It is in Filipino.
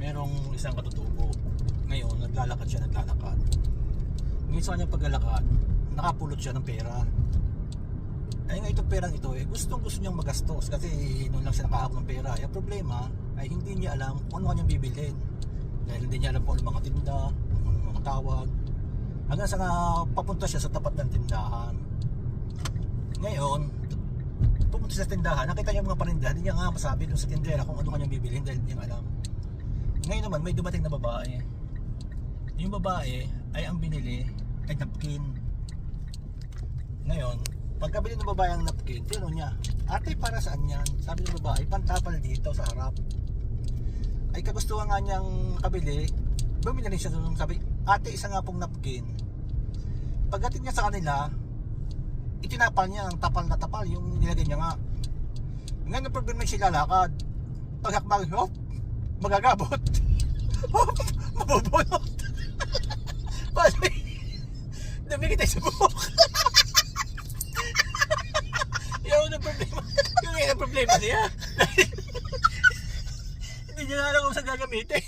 merong isang katutubo. Ngayon, naglalakad siya. Ngayon sa kanyang paglalakad, nakapulot siya ng pera. Ay nga itong perang ito, gusto niyang magastos kasi noon lang siya nakahawak ng pera. Yung problema ay hindi niya alam kung ano kanyang bibilhin. Dahil hindi niya alam kung ano mga tinda, kung ano mga tawag. Hanggang sa papunta siya sa tapat ng tindahan. Ngayon, pumunta siya sa tindahan, nakita niya mga paninda, hindi niya nga masabi doon sa tindera kung ano kanyang bibilhin dahil hindi niya alam. Ngayon naman, may dumating na babae. Yung babae ay ang binili ay napkin. Ngayon, pagkabili ng babae ang napkin, tinanong niya, ate para saan yan? Sabi ng babae, pantapal dito sa harap. Ay kagustuhan nga niyang kabili, bumili rin siya doon, sabi, ate isa nga pong napkin. Pagdating niya sa kanila, itinapal niya ang tapal na tapal, yung nilagay niya nga. Ngayon ang problema siya lalakad. Paghakbang, magagabot. Mabubulot. Paano dumikit tayo sa buhok. Yung problema. Yung problema niya. Hindi niya alam kung saan gagamitin.